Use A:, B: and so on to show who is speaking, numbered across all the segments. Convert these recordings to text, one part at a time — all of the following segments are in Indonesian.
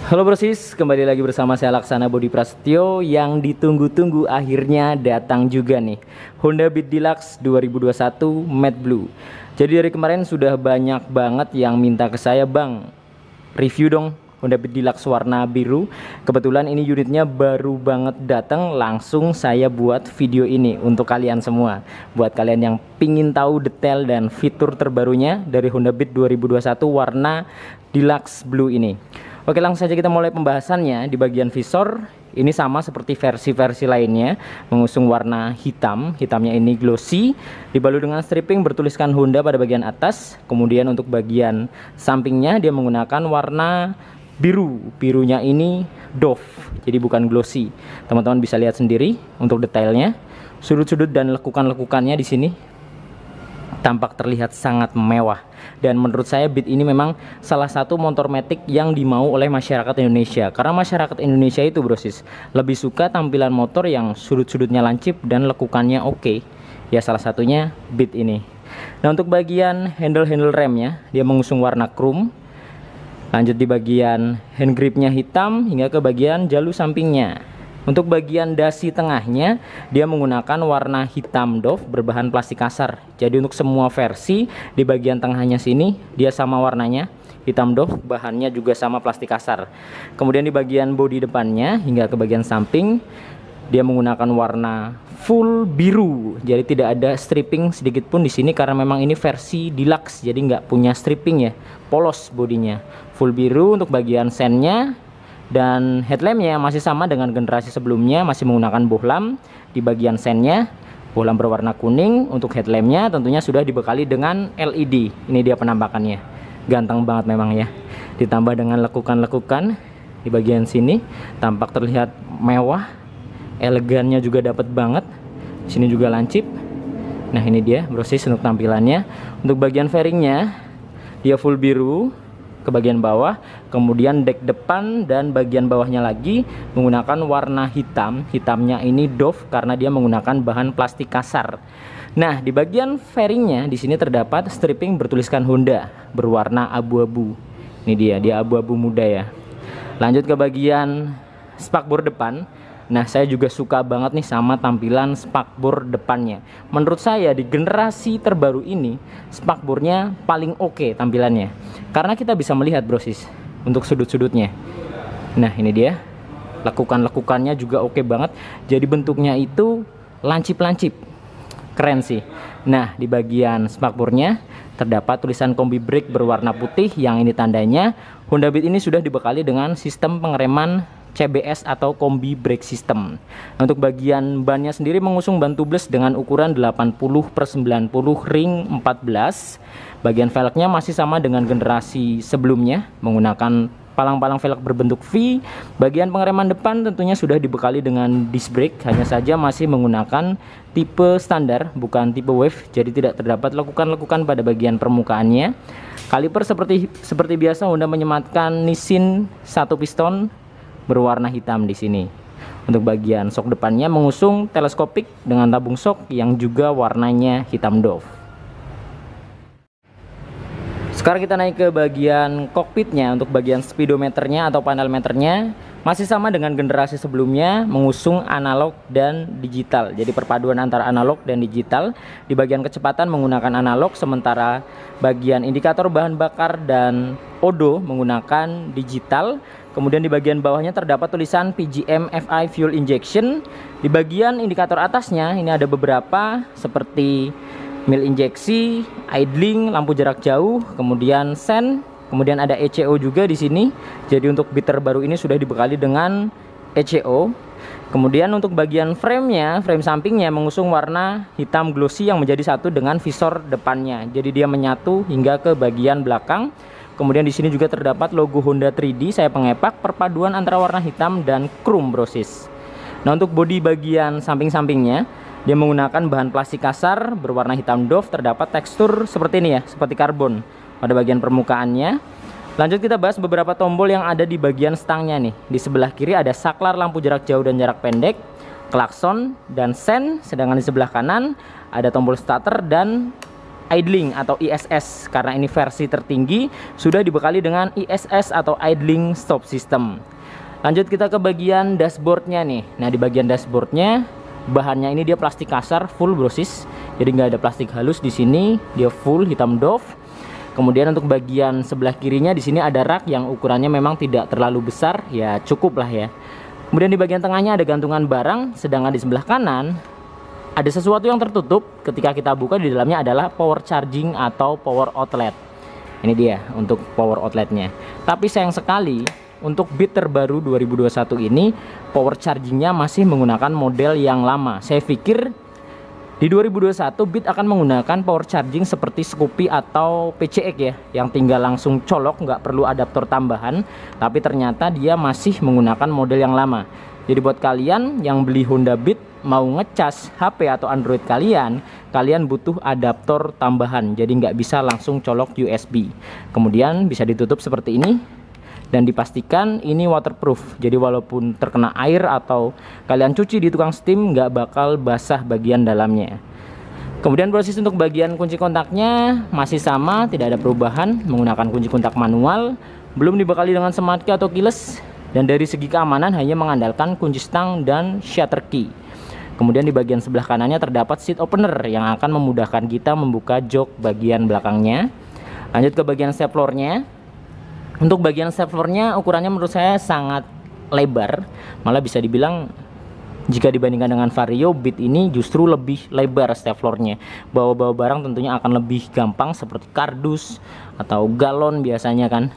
A: Halo brosis, kembali lagi bersama saya Laksana Bodi Prasetyo. Yang ditunggu-tunggu akhirnya datang juga nih, Honda Beat Deluxe 2021 Matte Blue. Jadi dari kemarin sudah banyak banget yang minta ke saya, "Bang, review dong Honda Beat Deluxe warna biru." Kebetulan ini unitnya baru banget datang, langsung saya buat video ini untuk kalian semua. Buat kalian yang pingin tahu detail dan fitur terbarunya dari Honda Beat 2021 warna Deluxe Blue ini. Oke, langsung saja kita mulai pembahasannya. Di bagian visor ini sama seperti versi-versi lainnya, mengusung warna hitam. Hitamnya ini glossy, dibalut dengan stripping bertuliskan Honda pada bagian atas. Kemudian untuk bagian sampingnya dia menggunakan warna biru. Birunya ini doff, jadi bukan glossy. Teman-teman bisa lihat sendiri untuk detailnya. Sudut-sudut dan lekukan-lekukannya di sini tampak terlihat sangat mewah. Dan menurut saya Beat ini memang salah satu motor matic yang dimau oleh masyarakat Indonesia. Karena masyarakat Indonesia itu brosis lebih suka tampilan motor yang sudut-sudutnya lancip dan lekukannya oke. Ya salah satunya Beat ini. Nah untuk bagian handle remnya dia mengusung warna chrome. Lanjut di bagian hand gripnya hitam hingga ke bagian jalu sampingnya. Untuk bagian dasi tengahnya dia menggunakan warna hitam doff berbahan plastik kasar. Jadi untuk semua versi di bagian tengahnya sini dia sama warnanya, hitam doff, bahannya juga sama plastik kasar. Kemudian di bagian bodi depannya hingga ke bagian samping dia menggunakan warna full biru. Jadi tidak ada stripping sedikit pun di sini karena memang ini versi deluxe. Jadi nggak punya stripping ya, polos bodinya. Full biru untuk bagian sennya. Dan headlampnya masih sama dengan generasi sebelumnya, masih menggunakan bohlam di bagian sennya, bohlam berwarna kuning. Untuk headlampnya tentunya sudah dibekali dengan LED. Ini dia penampakannya, ganteng banget memang ya. Ditambah dengan lekukan-lekukan di bagian sini, tampak terlihat mewah, elegannya juga dapat banget. Sini juga lancip. Nah ini dia brosis untuk tampilannya. Untuk bagian fairingnya dia full biru ke bagian bawah, kemudian dek depan dan bagian bawahnya lagi menggunakan warna hitam. Hitamnya ini doff karena dia menggunakan bahan plastik kasar. Nah, di bagian fairingnya di sini terdapat stripping bertuliskan Honda berwarna abu-abu. Ini dia abu-abu muda ya. Lanjut ke bagian spakbor depan. Nah, saya juga suka banget nih sama tampilan spakbor depannya. Menurut saya di generasi terbaru ini spakbornya paling oke tampilannya. Karena kita bisa melihat brosis untuk sudut-sudutnya. Nah, ini dia. Lekukan-lekukannya juga oke banget. Jadi bentuknya itu lancip-lancip. Keren sih. Nah, di bagian spakbornya terdapat tulisan kombi brake berwarna putih yang ini tandanya Honda Beat ini sudah dibekali dengan sistem pengereman CBS atau Kombi Brake System. Nah, untuk bagian bannya sendiri mengusung ban tubeless dengan ukuran 80/90 ring 14. Bagian velgnya masih sama dengan generasi sebelumnya, menggunakan palang-palang velg berbentuk V. Bagian pengereman depan tentunya sudah dibekali dengan disc brake, hanya saja masih menggunakan tipe standar, bukan tipe wave. Jadi tidak terdapat lekukan-lekukan pada bagian permukaannya. Kaliper seperti biasa Honda menyematkan Nissin 1 piston berwarna hitam di sini. Untuk bagian sok depannya mengusung teleskopik dengan tabung sok yang juga warnanya hitam doff. Sekarang kita naik ke bagian kokpitnya. Untuk bagian speedometernya atau panel meternya masih sama dengan generasi sebelumnya, mengusung analog dan digital. Jadi perpaduan antara analog dan digital. Di bagian kecepatan menggunakan analog, sementara bagian indikator bahan bakar dan odo menggunakan digital. Kemudian di bagian bawahnya terdapat tulisan PGM FI Fuel Injection. Di bagian indikator atasnya ini ada beberapa seperti mil injeksi, idling, lampu jarak jauh, kemudian sen, kemudian ada ECO juga di sini. Jadi untuk Beat terbaru ini sudah dibekali dengan ECO. Kemudian untuk bagian frame-nya, frame sampingnya mengusung warna hitam glossy yang menjadi satu dengan visor depannya. Jadi dia menyatu hingga ke bagian belakang. Kemudian di sini juga terdapat logo Honda 3D, saya pengepak, perpaduan antara warna hitam dan chrome brosis. Nah untuk bodi bagian samping-sampingnya dia menggunakan bahan plastik kasar berwarna hitam doff, terdapat tekstur seperti ini ya, seperti karbon pada bagian permukaannya. Lanjut kita bahas beberapa tombol yang ada di bagian stangnya nih. Di sebelah kiri ada saklar lampu jarak jauh dan jarak pendek, klakson dan sen, sedangkan di sebelah kanan ada tombol starter dan idling atau ISS, karena ini versi tertinggi sudah dibekali dengan ISS atau idling stop system. Lanjut kita ke bagian dashboardnya nih. Nah, di bagian dashboardnya bahannya ini dia plastik kasar full brosis, jadi nggak ada plastik halus di sini, dia full hitam doff. Kemudian untuk bagian sebelah kirinya di sini ada rak yang ukurannya memang tidak terlalu besar, ya cukup lah ya. Kemudian di bagian tengahnya ada gantungan barang, sedangkan di sebelah kanan ada sesuatu yang tertutup. Ketika kita buka, di dalamnya adalah power charging atau power outlet. Ini dia untuk power outletnya. Tapi sayang sekali untuk Beat terbaru 2021 ini power chargingnya masih menggunakan model yang lama. Saya pikir di 2021 Beat akan menggunakan power charging seperti Scoopy atau PCX ya, yang tinggal langsung colok, nggak perlu adaptor tambahan. Tapi ternyata dia masih menggunakan model yang lama. Jadi buat kalian yang beli Honda Beat mau ngecas HP atau Android kalian butuh adaptor tambahan. Jadi nggak bisa langsung colok USB. Kemudian bisa ditutup seperti ini dan dipastikan ini waterproof. Jadi walaupun terkena air atau kalian cuci di tukang steam nggak bakal basah bagian dalamnya. Kemudian proses untuk bagian kunci kontaknya masih sama, tidak ada perubahan, menggunakan kunci kontak manual, belum dibekali dengan smart key atau keyless. Dan dari segi keamanan hanya mengandalkan kunci stang dan shutter key. Kemudian di bagian sebelah kanannya terdapat seat opener yang akan memudahkan kita membuka jok bagian belakangnya. Lanjut ke bagian step floornya. Untuk bagian step floornya ukurannya menurut saya sangat lebar, malah bisa dibilang jika dibandingkan dengan Vario, Beat ini justru lebih lebar step floornya. Bawa-bawa barang tentunya akan lebih gampang seperti kardus atau galon biasanya kan.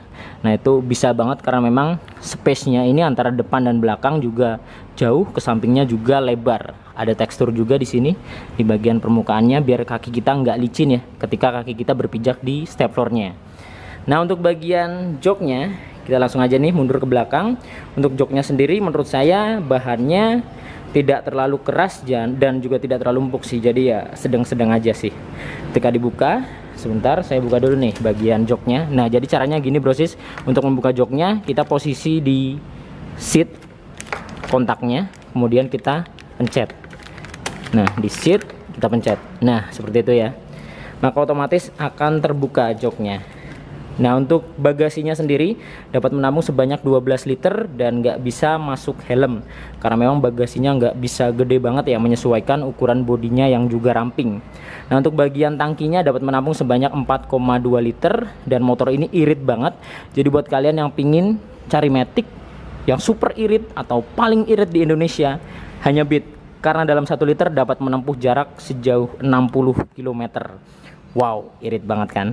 A: Nah itu bisa banget karena memang space-nya ini antara depan dan belakang juga jauh, ke sampingnya juga lebar. Ada tekstur juga di sini di bagian permukaannya biar kaki kita nggak licin ya ketika kaki kita berpijak di step floornya. Nah untuk bagian joknya kita langsung aja nih mundur ke belakang. Untuk joknya sendiri menurut saya bahannya tidak terlalu keras dan juga tidak terlalu empuk sih, jadi ya sedang-sedang aja sih. Ketika dibuka, sebentar saya buka dulu nih bagian joknya. Nah jadi caranya gini brosis, untuk membuka joknya kita posisi di seat kontaknya, kemudian kita pencet. Nah di seat kita pencet, nah seperti itu ya, maka otomatis akan terbuka joknya. Nah untuk bagasinya sendiri dapat menampung sebanyak 12 liter dan nggak bisa masuk helm karena memang bagasinya nggak bisa gede banget ya, menyesuaikan ukuran bodinya yang juga ramping. Nah untuk bagian tangkinya dapat menampung sebanyak 4,2 liter dan motor ini irit banget. Jadi buat kalian yang pingin cari Matic yang super irit atau paling irit di Indonesia, hanya Beat, karena dalam 1 liter dapat menempuh jarak sejauh 60 km. Wow, irit banget kan?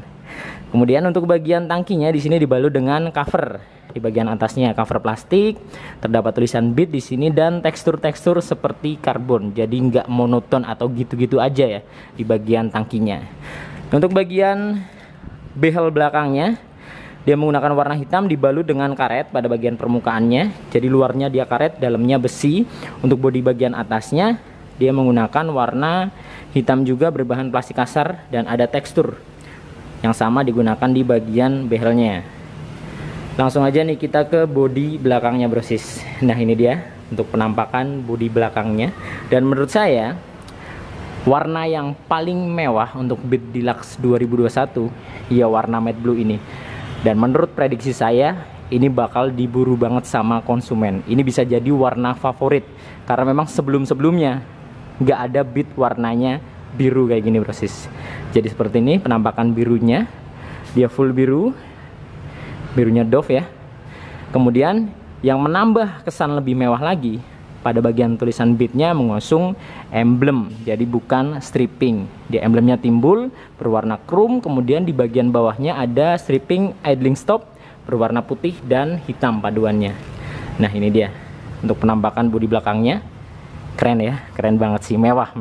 A: Kemudian untuk bagian tangkinya di sini dibalut dengan cover. Di bagian atasnya cover plastik, terdapat tulisan Beat di sini dan tekstur-tekstur seperti karbon. Jadi nggak monoton atau gitu-gitu aja ya di bagian tangkinya. Untuk bagian behel belakangnya dia menggunakan warna hitam dibalut dengan karet pada bagian permukaannya. Jadi luarnya dia karet, dalamnya besi. Untuk bodi bagian atasnya dia menggunakan warna hitam juga berbahan plastik kasar dan ada tekstur yang sama digunakan di bagian behelnya. Langsung aja nih kita ke bodi belakangnya brosis. Nah ini dia untuk penampakan bodi belakangnya, dan menurut saya warna yang paling mewah untuk Beat Deluxe 2021 ya warna matte blue ini. Dan menurut prediksi saya ini bakal diburu banget sama konsumen. Ini bisa jadi warna favorit karena memang sebelum-sebelumnya nggak ada Beat warnanya biru kayak gini brosis. Jadi seperti ini penampakan birunya, dia full biru, birunya Dove ya. Kemudian yang menambah kesan lebih mewah lagi, pada bagian tulisan Beatnya mengusung emblem, jadi bukan stripping. Dia emblemnya timbul berwarna chrome, kemudian di bagian bawahnya ada stripping idling stop berwarna putih dan hitam paduannya. Nah ini dia untuk penampakan bodi belakangnya. Keren ya, keren banget sih, mewah.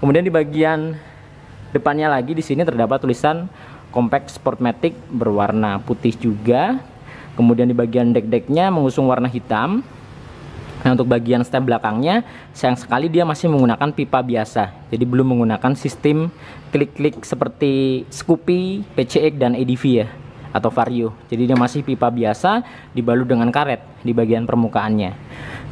A: Kemudian di bagian depannya lagi di sini terdapat tulisan Compact Sportmatic berwarna putih juga. Kemudian di bagian dek-deknya mengusung warna hitam. Nah untuk bagian step belakangnya sayang sekali dia masih menggunakan pipa biasa. Jadi belum menggunakan sistem klik-klik seperti Scoopy, PCX dan ADV ya, atau Vario. Jadi dia masih pipa biasa dibalut dengan karet di bagian permukaannya.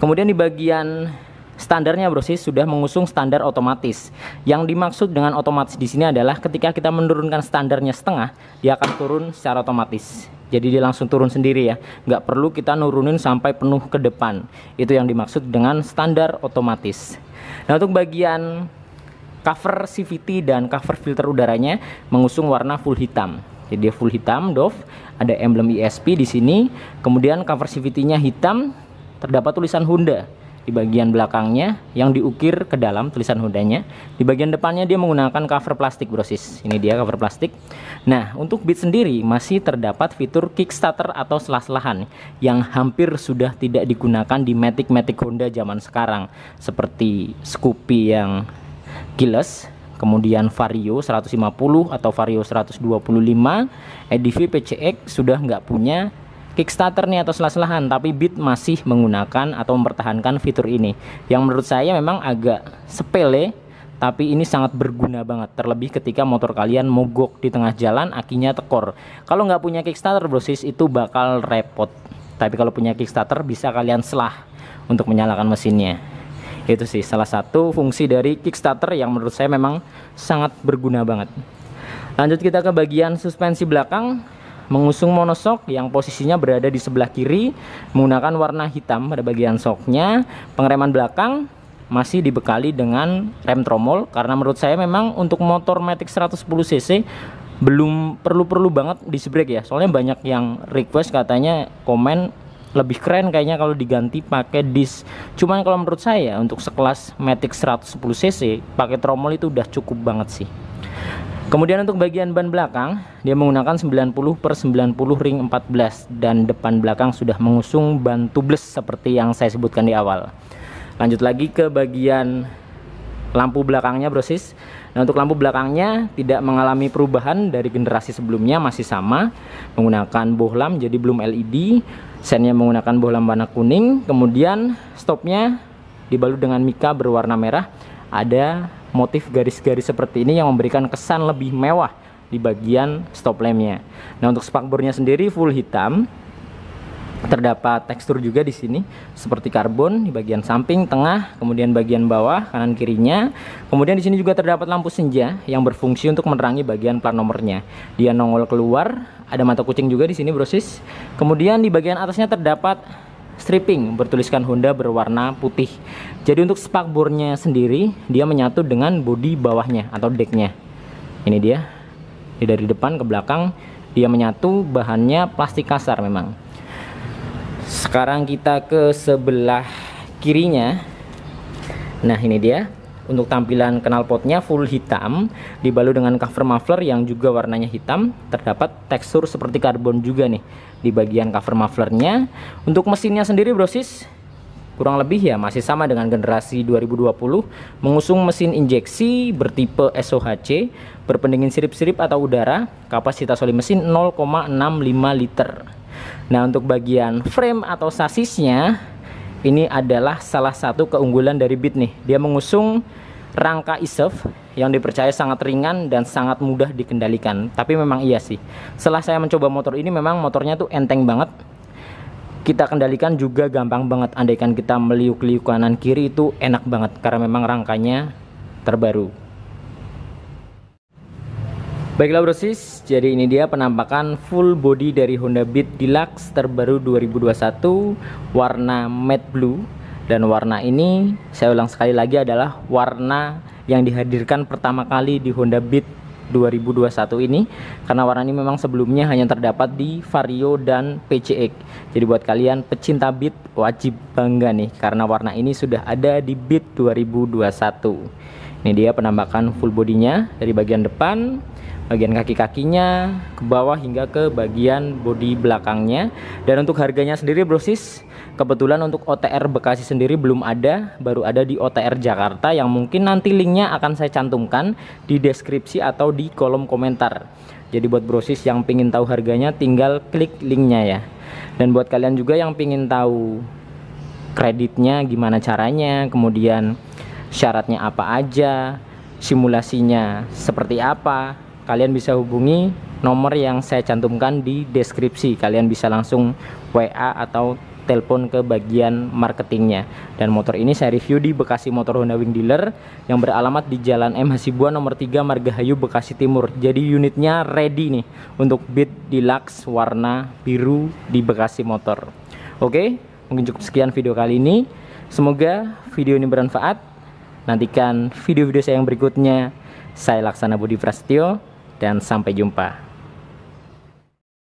A: Kemudian di bagian Standarnya brosis sudah mengusung standar otomatis. Yang dimaksud dengan otomatis di sini adalah ketika kita menurunkan standarnya setengah, dia akan turun secara otomatis. Jadi dia langsung turun sendiri ya, nggak perlu kita nurunin sampai penuh ke depan. Itu yang dimaksud dengan standar otomatis. Nah, untuk bagian cover CVT dan cover filter udaranya mengusung warna full hitam. Jadi dia full hitam doff, ada emblem ISP di sini. Kemudian cover CVT-nya hitam, terdapat tulisan Honda di bagian belakangnya yang diukir ke dalam tulisan Honda-nya. Di bagian depannya dia menggunakan cover plastik brosis. Ini dia cover plastik. Nah, untuk Beat sendiri masih terdapat fitur kickstarter atau selah-selahan yang hampir sudah tidak digunakan di Matic Honda zaman sekarang, seperti Scoopy yang keyless, kemudian Vario 150 atau Vario 125, EDV PCX sudah nggak punya kickstarter nih atau selah-selahan, tapi Beat masih menggunakan atau mempertahankan fitur ini yang menurut saya memang agak sepele, tapi ini sangat berguna banget, terlebih ketika motor kalian mogok di tengah jalan, akinya tekor. Kalau nggak punya kickstarter brosis itu bakal repot, tapi kalau punya kickstarter bisa kalian selah untuk menyalakan mesinnya. Itu sih salah satu fungsi dari kickstarter yang menurut saya memang sangat berguna banget. Lanjut kita ke bagian suspensi belakang, mengusung monoshock yang posisinya berada di sebelah kiri, menggunakan warna hitam pada bagian shocknya. Pengereman belakang masih dibekali dengan rem tromol, karena menurut saya memang untuk motor Matic 110cc belum perlu banget disc brake ya, soalnya banyak yang request katanya komen lebih keren kayaknya kalau diganti pakai disc. Cuman kalau menurut saya untuk sekelas Matic 110cc pakai tromol itu udah cukup banget sih. Kemudian untuk bagian ban belakang dia menggunakan 90/90 ring 14 dan depan belakang sudah mengusung ban tubeless seperti yang saya sebutkan di awal. Lanjut lagi ke bagian lampu belakangnya brosis. Nah, untuk lampu belakangnya tidak mengalami perubahan dari generasi sebelumnya, masih sama menggunakan bohlam jadi belum LED. Sennya menggunakan bohlam warna kuning. Kemudian stopnya dibalut dengan mika berwarna merah. Ada motif garis-garis seperti ini yang memberikan kesan lebih mewah di bagian stop lampnya. Nah, untuk spakbornya sendiri full hitam. Terdapat tekstur juga di sini seperti karbon di bagian samping, tengah, kemudian bagian bawah, kanan kirinya. Kemudian di sini juga terdapat lampu senja yang berfungsi untuk menerangi bagian plat nomornya. Dia nongol keluar, ada mata kucing juga di sini brosis. Kemudian di bagian atasnya terdapat stripping bertuliskan Honda berwarna putih. Jadi untuk spakbornya sendiri dia menyatu dengan bodi bawahnya atau decknya. Ini dia. Dari depan ke belakang dia menyatu, bahannya plastik kasar memang. Sekarang kita ke sebelah kirinya. Nah, ini dia. Untuk tampilan knalpotnya full hitam, dibalut dengan cover muffler yang juga warnanya hitam. Terdapat tekstur seperti karbon juga nih di bagian cover mufflernya. Untuk mesinnya sendiri brosis kurang lebih ya masih sama dengan generasi 2020, mengusung mesin injeksi bertipe SOHC, berpendingin sirip-sirip atau udara, kapasitas oli mesin 0,65 liter. Nah, untuk bagian frame atau sasisnya ini adalah salah satu keunggulan dari Beat nih. Dia mengusung rangka ISEF yang dipercaya sangat ringan dan sangat mudah dikendalikan. Tapi memang iya sih, setelah saya mencoba motor ini memang motornya tuh enteng banget. Kita kendalikan juga gampang banget. Andaikan kita meliuk-liuk kanan kiri itu enak banget karena memang rangkanya terbaru. Baiklah brosis, jadi ini dia penampakan full body dari Honda Beat Deluxe terbaru 2021 warna matte blue. Dan warna ini saya ulang sekali lagi adalah warna yang dihadirkan pertama kali di Honda Beat 2021 ini, karena warna ini memang sebelumnya hanya terdapat di Vario dan PCX. Jadi buat kalian pecinta Beat wajib bangga nih karena warna ini sudah ada di Beat 2021. Ini dia penampakan full bodinya dari bagian depan, bagian kaki-kakinya ke bawah hingga ke bagian bodi belakangnya. Dan untuk harganya sendiri brosis, kebetulan untuk OTR Bekasi sendiri belum ada, baru ada di OTR Jakarta yang mungkin nanti linknya akan saya cantumkan di deskripsi atau di kolom komentar. Jadi buat brosis yang pingin tahu harganya tinggal klik linknya ya. Dan buat kalian juga yang pingin tahu kreditnya gimana caranya, kemudian syaratnya apa aja, simulasinya seperti apa, kalian bisa hubungi nomor yang saya cantumkan di deskripsi. Kalian bisa langsung WA atau telepon ke bagian marketingnya. Dan motor ini saya review di Bekasi Motor Honda Wing Dealer yang beralamat di Jalan M Hasibuan nomor 3 Margahayu Bekasi Timur. Jadi unitnya ready nih untuk Beat Deluxe warna biru di Bekasi Motor. Oke, mungkin cukup sekian video kali ini. Semoga video ini bermanfaat. Nantikan video-video saya yang berikutnya. Saya Laksana Budi Prasetyo dan sampai jumpa.